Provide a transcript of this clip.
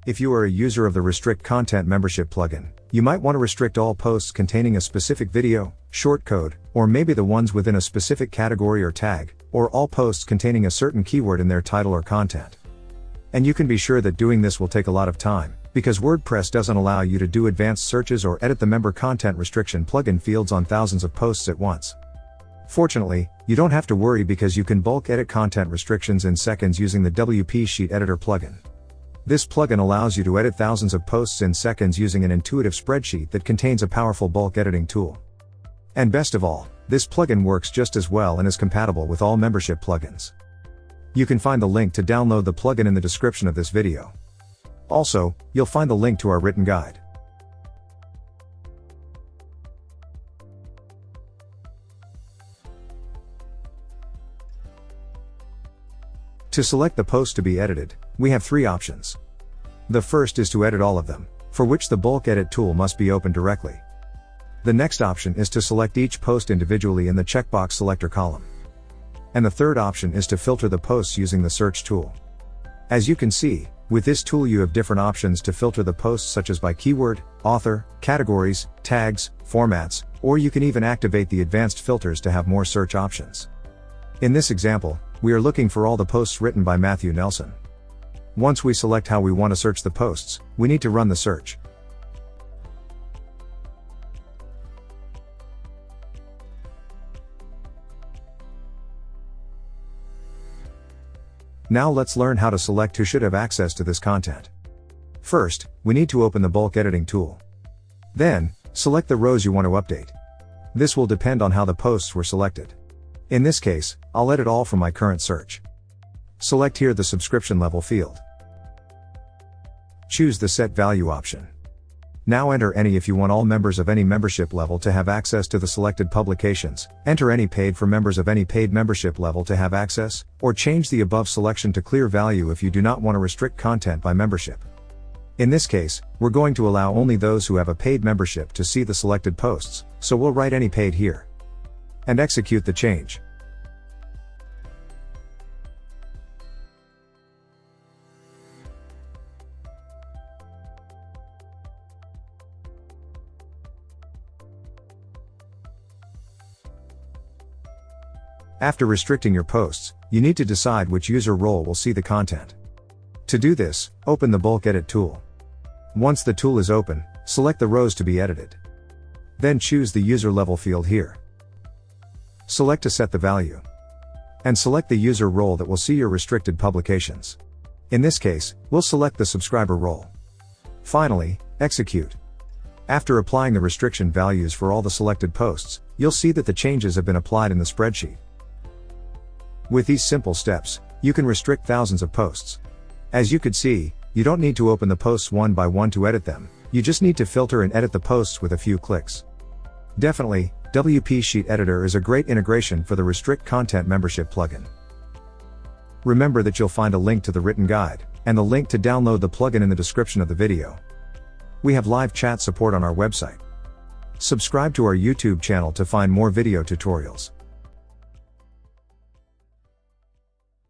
If you are a user of the Restrict Content Membership plugin, you might want to restrict all posts containing a specific video, shortcode, or maybe the ones within a specific category or tag, or all posts containing a certain keyword in their title or content. And you can be sure that doing this will take a lot of time, because WordPress doesn't allow you to do advanced searches or edit the member content restriction plugin fields on thousands of posts at once. Fortunately, you don't have to worry because you can bulk edit content restrictions in seconds using the WP Sheet Editor plugin. This plugin allows you to edit thousands of posts in seconds using an intuitive spreadsheet that contains a powerful bulk editing tool. And best of all, this plugin works just as well and is compatible with all membership plugins. You can find the link to download the plugin in the description of this video. Also, you'll find the link to our written guide. To select the post to be edited, we have three options. The first is to edit all of them, for which the bulk edit tool must be opened directly. The next option is to select each post individually in the checkbox selector column. And the third option is to filter the posts using the search tool. As you can see, with this tool you have different options to filter the posts such as by keyword, author, categories, tags, formats, or you can even activate the advanced filters to have more search options. In this example, we are looking for all the posts written by Matthew Nelson. Once we select how we want to search the posts, we need to run the search. Now let's learn how to select who should have access to this content. First, we need to open the bulk editing tool. Then, select the rows you want to update. This will depend on how the posts were selected. In this case, I'll edit all from my current search. Select here the subscription level field. Choose the set value option. Now enter any if you want all members of any membership level to have access to the selected publications, enter any paid for members of any paid membership level to have access, or change the above selection to clear value if you do not want to restrict content by membership. In this case, we're going to allow only those who have a paid membership to see the selected posts, so we'll write any paid here. And execute the change. After restricting your posts, you need to decide which user role will see the content. To do this, open the bulk edit tool. Once the tool is open, select the rows to be edited. Then choose the user level field here. Select to set the value. And select the user role that will see your restricted publications. In this case, we'll select the subscriber role. Finally, execute. After applying the restriction values for all the selected posts, you'll see that the changes have been applied in the spreadsheet. With these simple steps, you can restrict thousands of posts. As you could see, you don't need to open the posts one by one to edit them, you just need to filter and edit the posts with a few clicks. Definitely, WP Sheet Editor is a great integration for the Restrict Content Membership plugin. Remember that you'll find a link to the written guide, and the link to download the plugin in the description of the video. We have live chat support on our website. Subscribe to our YouTube channel to find more video tutorials.